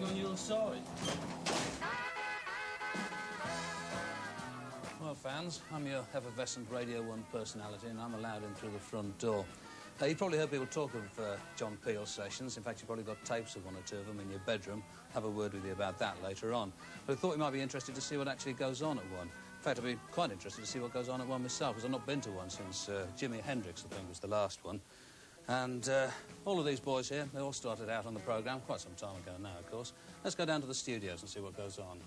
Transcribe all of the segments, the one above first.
everything on your side. Well, fans, I'm your effervescent Radio 1 personality, and I'm allowed in through the front door. You've probably heard people talk of John Peel's sessions. In fact, you've probably got tapes of one or two of them in your bedroom. Have a word with you about that later on. But I thought you might be interested to see what actually goes on at one. In fact, I'd be quite interested to see what goes on at one myself, because I've not been to one since Jimi Hendrix, I think, was the last one. And all of these boys here, they all started out on the programme quite some time ago now, of course. Let's go down to the studios and see what goes on.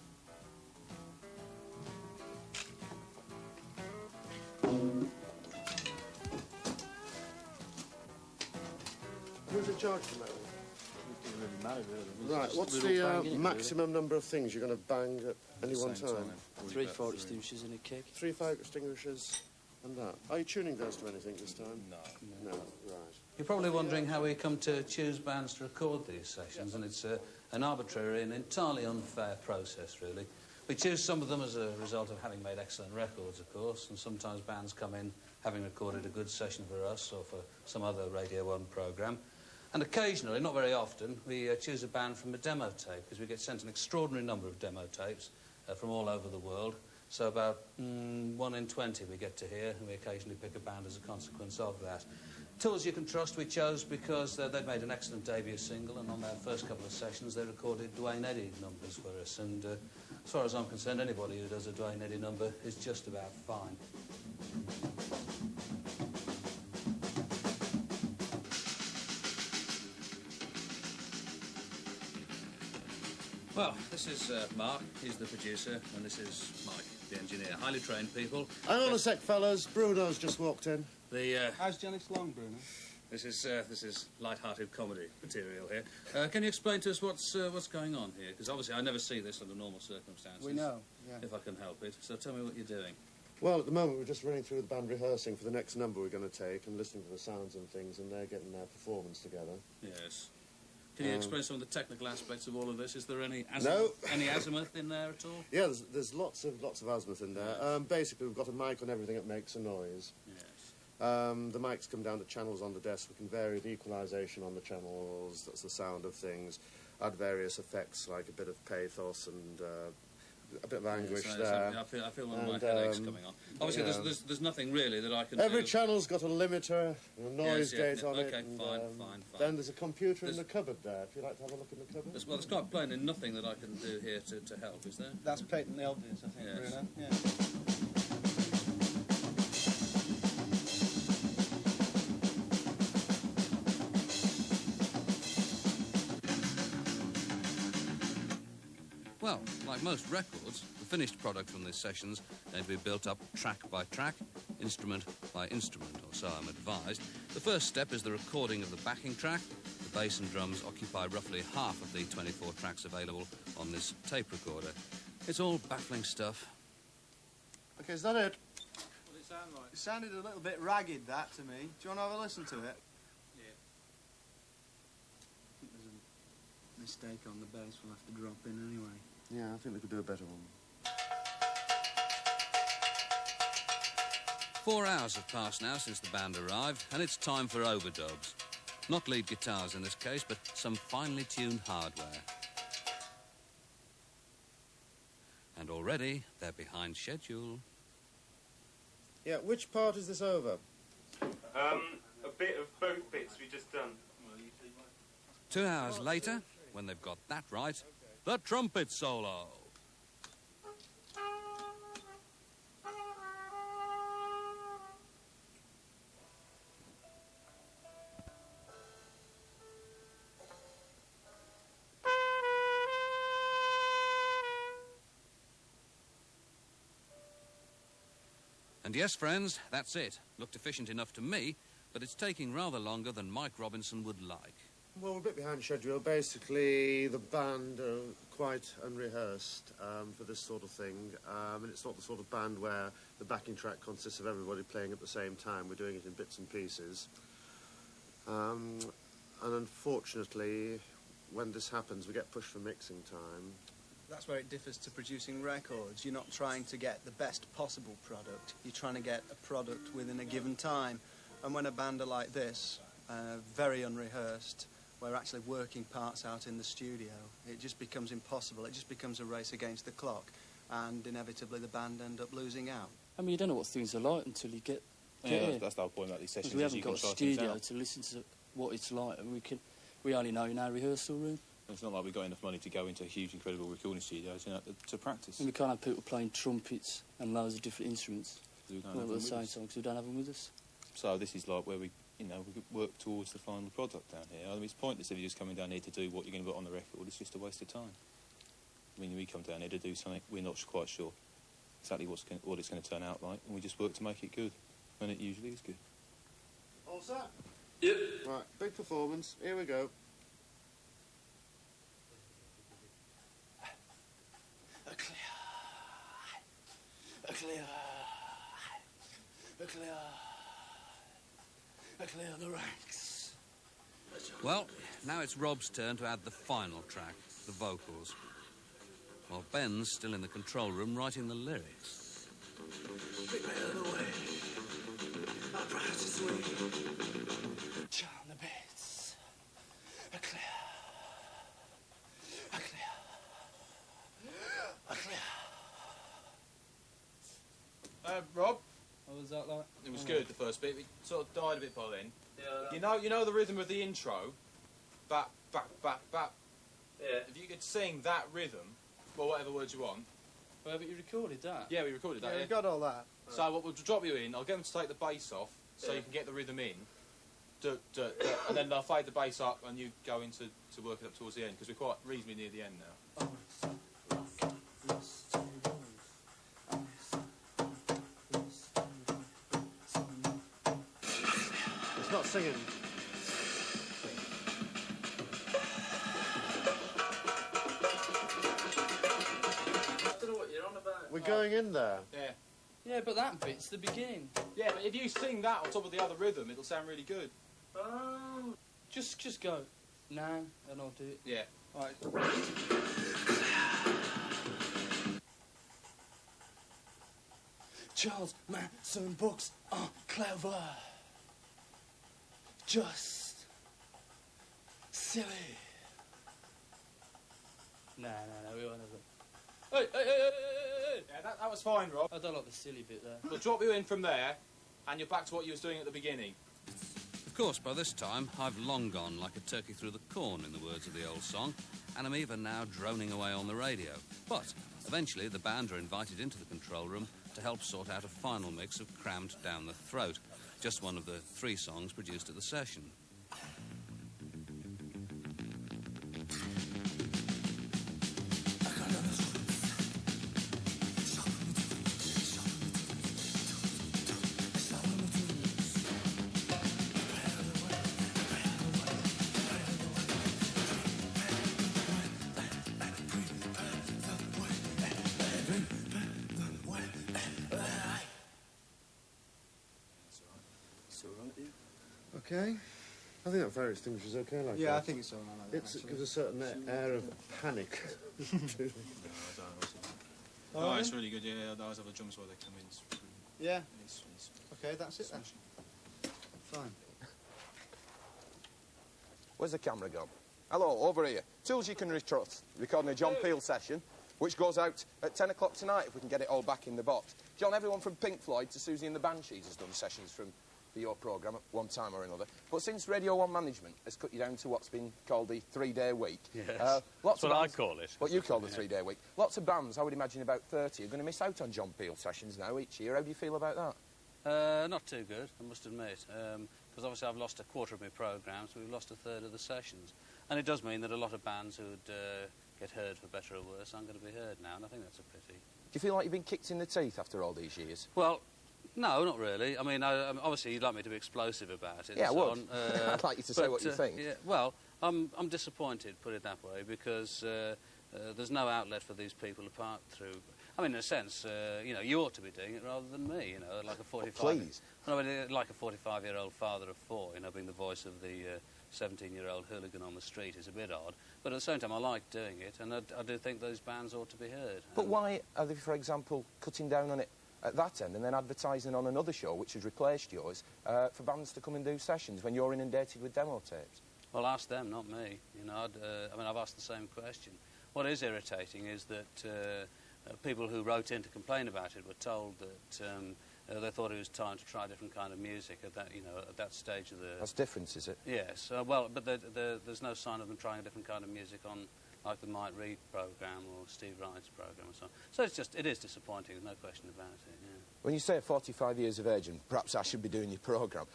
Who's in charge of that? It doesn't really matter, really. Right, what's the maximum number of things you're going to bang at any one time? 3 fire extinguishers and a kick. 3 fire extinguishers and that. Are you tuning those to anything this time? No. No, right. You're probably wondering how we come to choose bands to record these sessions, and it's an arbitrary and entirely unfair process, really. We choose some of them as a result of having made excellent records, of course, and sometimes bands come in having recorded a good session for us or for some other Radio 1 programme. And occasionally, not very often, we choose a band from a demo tape, because we get sent an extraordinary number of demo tapes from all over the world. So about 1 in 20 we get to hear, and we occasionally pick a band as a consequence of that. Tools You Can Trust we chose because they'd made an excellent debut single, and on their first couple of sessions they recorded Duane Eddy numbers for us. And as far as I'm concerned, anybody who does a Duane Eddy number is just about fine. Well, this is Mark, he's the producer, and this is Mike, the engineer. Highly trained people. Hang on a sec, fellas. Bruno's just walked in. How's Johnny Long, Bruno? This is light-hearted comedy material here. Can you explain to us what's going on here? Because obviously I never see this under normal circumstances. We know, yeah. If I can help it. So tell me what you're doing. Well, at the moment we're just running through the band rehearsing for the next number we're going to take and listening to the sounds and things, and they're getting their performance together. Yes. Can you explain some of the technical aspects of all of this? Is there any azimuth in there at all? Yeah, there's lots of azimuth in there. Yes. Basically, we've got a mic on everything that makes a noise. Yes. The mics come down to channels on the desk. We can vary the equalisation on the channels. That's the sound of things. Add various effects like a bit of pathos and a bit of anguish there. I feel one of my headaches coming on. Obviously, yeah. there's nothing really that I can Every do. channel's got a limiter, a noise gate on it. Okay, and, fine. Then there's a computer in the cupboard there, if you'd like to have a look in the cupboard. There's quite plainly nothing that I can do here to help, is there? That's patently obvious, I think, Yes. Bruno. Yeah. Well, like most records, the finished product from these sessions need to be built up track by track, instrument by instrument, or so I'm advised. The first step is the recording of the backing track. The bass and drums occupy roughly half of the 24 tracks available on this tape recorder. It's all baffling stuff. OK, is that it? What did it sound like? It sounded a little bit ragged, that, to me. Do you want to have a listen to it? Yeah. I think there's a mistake on the bass we'll have to drop in anyway. Yeah, I think we could do a better one. 4 hours have passed now since the band arrived, and it's time for overdubs. Not lead guitars in this case, but some finely tuned hardware. And already they're behind schedule. Yeah, which part is this over? A bit of both bits we just done. 2 hours later, when they've got that right, the trumpet solo. And yes, friends, that's it. Looked efficient enough to me, but it's taking rather longer than Mike Robinson would like. Well, we're a bit behind schedule. Basically, the band are quite unrehearsed for this sort of thing. And it's not the sort of band where the backing track consists of everybody playing at the same time. We're doing it in bits and pieces. And unfortunately, when this happens, we get pushed for mixing time. That's where it differs to producing records. You're not trying to get the best possible product. You're trying to get a product within a given time. And when a band are like this, very unrehearsed, we're actually working parts out in the studio. It just becomes impossible. It just becomes a race against the clock, and inevitably the band end up losing out. I mean, you don't know what things are like until you get Yeah, that's the whole point about these sessions. We haven't got a try things studio out. to listen to what it's like. We only know in our rehearsal room. It's not like we've got enough money to go into huge, incredible recording studios, you know, to practice. And we can't have people playing trumpets and loads of different instruments We don't all have at them the with same us. time because we don't have them with us. So this is like where we work towards the final product down here. I mean, it's pointless if you're just coming down here to do what you're going to put on the record. It's just a waste of time. I mean, we come down here to do something we're not quite sure exactly what it's going to turn out like, and we just work to make it good, and it usually is good. All set? Yep. Right, big performance. Here we go. Clear the ranks. Well, now it's Rob's turn to add the final track, the vocals, while Ben's still in the control room writing the lyrics. Prepare the way. I practice way. Charm the beats. A clear. A clear. A clear. Rob, What was that like? it was good, the first bit. It sort of died a bit by then. Yeah. You know the rhythm of the intro? Bap, bap, bap, bap. Yeah. If you could sing that rhythm, well, whatever words you want. Well, haven't you recorded that? Yeah, we recorded that, Yeah, yeah. we've got all that. So what we'll drop you in, I'll get them to take the bass off so you can get the rhythm in. And then I'll fade the bass up and you go into to work it up towards the end, because we're quite reasonably near the end now. It's not singing. I don't know what you're on about. We're going in there. Yeah. Yeah, but that bit's the beginning. Yeah, but if you sing that on top of the other rhythm, it'll sound really good. Oh. Just go now and I'll do it. Yeah. Right. Charles Manson books are clever. Just silly. Nah, we won't have that. Hey! Yeah, that was fine, Rob. I don't like the silly bit there. We'll drop you in from there, and you're back to what you was doing at the beginning. Of course, by this time, I've long gone like a turkey through the corn, in the words of the old song, and I'm even now droning away on the radio. But eventually, the band are invited into the control room to help sort out a final mix of Crammed Down the Throat, just one of the 3 songs produced at the session. Okay. I think that fire extinguisher is okay like that. Yeah, I think it's all right like that, It actually. gives a certain air of panic. Oh, it's really good, yeah. I always have the drums while they come in. It's really, Yeah, it's okay, that's it then. Fine. Where's the camera gone? Hello, over here. Tools you can trust. Recording a John Peel session, which goes out at 10 o'clock tonight if we can get it all back in the box. John, everyone from Pink Floyd to Susie and the Banshees has done sessions for your programme at one time or another. But since Radio 1 management has cut you down to what's been called the 3-day week... Yes, lots that's of what I bands, call it. What you call the 3-day week. Lots of bands, I would imagine about 30, are going to miss out on John Peel sessions now each year. How do you feel about that? Not too good, I must admit, because obviously I've lost a quarter of my programme, so we've lost a third of the sessions. And it does mean that a lot of bands who'd get heard for better or worse aren't going to be heard now, and I think that's a pity. Do you feel like you've been kicked in the teeth after all these years? Well, no, not really. I mean, obviously you'd like me to be explosive about it. Yeah, I and so would. on, I'd like you to say what you think. Yeah, well, I'm disappointed, put it that way, because there's no outlet for these people apart through... I mean, in a sense, you ought to be doing it rather than me, like a 45... Please. Well, I mean, like a 45-year-old father of 4, being the voice of the 17-year-old hooligan on the street is a bit odd. But at the same time, I like doing it, and I do think those bands ought to be heard. But why are they, for example, cutting down on it at that end and then advertising on another show, which has replaced yours, for bands to come and do sessions when you're inundated with demo tapes? Well, ask them, not me. You know, I mean, I've asked the same question. What is irritating is that people who wrote in to complain about it were told that they thought it was time to try a different kind of music at that, you know, at that stage of the... That's different, is it? Yes. Well, but there's no sign of them trying a different kind of music on, like the Mike Reed programme or Steve Wright's programme or so on. So it is disappointing, there's no question about it, yeah. When you say 45 years of age, and perhaps I should be doing your programme,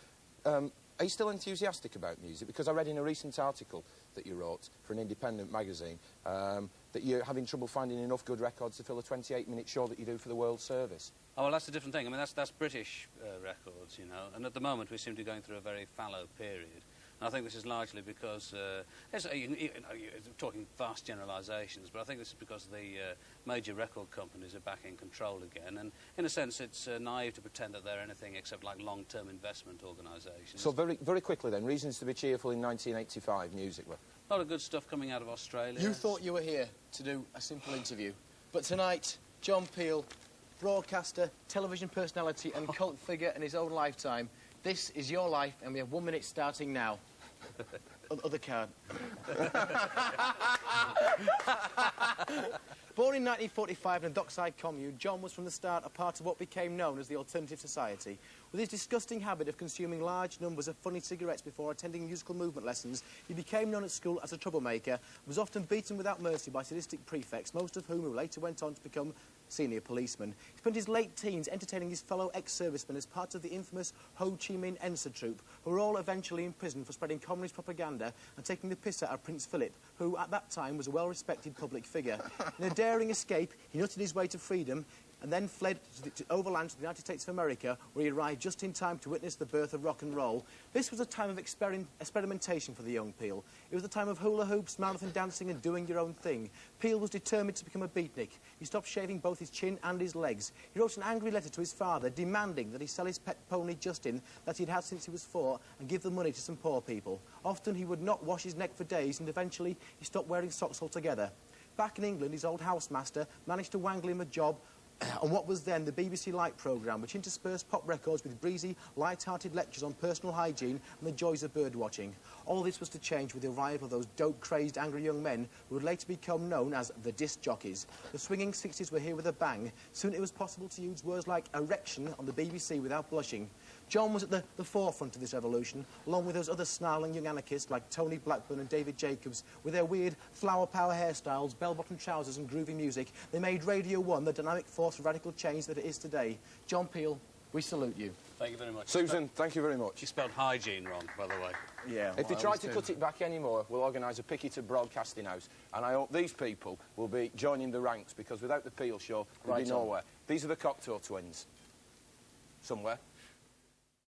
are you still enthusiastic about music? Because I read in a recent article that you wrote for an independent magazine that you're having trouble finding enough good records to fill a 28-minute show that you do for the World Service. Oh, well, that's a different thing. I mean, that's British records, you know, and at the moment we seem to be going through a very fallow period. And I think this is largely because, you're talking vast generalisations, but I think this is because the major record companies are back in control again, and in a sense it's naive to pretend that they're anything except like long-term investment organisations. So very, very quickly then, reasons to be cheerful in 1985 musically? A lot of good stuff coming out of Australia. You thought you were here to do a simple interview, but tonight, John Peel, broadcaster, television personality and cult figure in his own lifetime, this is your life, and we have 1 minute starting now. Other card. Born in 1945 in a dockside commune, John was from the start a part of what became known as the Alternative Society. With his disgusting habit of consuming large numbers of funny cigarettes before attending musical movement lessons, he became known at school as a troublemaker and was often beaten without mercy by sadistic prefects, most of whom later went on to become senior policemen. He spent his late teens entertaining his fellow ex-servicemen as part of the infamous Ho Chi Minh Ensa Troop, who were all eventually imprisoned for spreading communist propaganda and taking the piss out of Prince Philip, who at that time was a well-respected public figure. In a daring escape, he nutted his way to freedom and then fled overland to the United States of America, where he arrived just in time to witness the birth of rock and roll. This was a time of experimentation for the young Peel. It was the time of hula hoops, marathon dancing and doing your own thing. Peel was determined to become a beatnik. He stopped shaving both his chin and his legs. He wrote an angry letter to his father demanding that he sell his pet pony Justin that he'd had since he was 4 and give the money to some poor people. Often he would not wash his neck for days, and eventually he stopped wearing socks altogether. Back in England, his old housemaster managed to wangle him a job on what was then the BBC Light programme, which interspersed pop records with breezy, light-hearted lectures on personal hygiene and the joys of bird-watching. All this was to change with the arrival of those dope-crazed, angry young men who would later become known as the disc jockeys. The swinging 60s were here with a bang. Soon it was possible to use words like erection on the BBC without blushing. John was at the forefront of this revolution, along with those other snarling young anarchists like Tony Blackburn and David Jacobs. With their weird flower power hairstyles, bell-bottom trousers and groovy music, they made Radio 1 the dynamic force of radical change that it is today. John Peel, we salute you. Thank you very much. Susan, thank you very much. You spelled hygiene wrong, by the way. Yeah. If they try to cut it back anymore, we'll organise a picket at Broadcasting House, and I hope these people will be joining the ranks, because without the Peel show, we'd be nowhere. These are the Cocteau twins. Somewhere.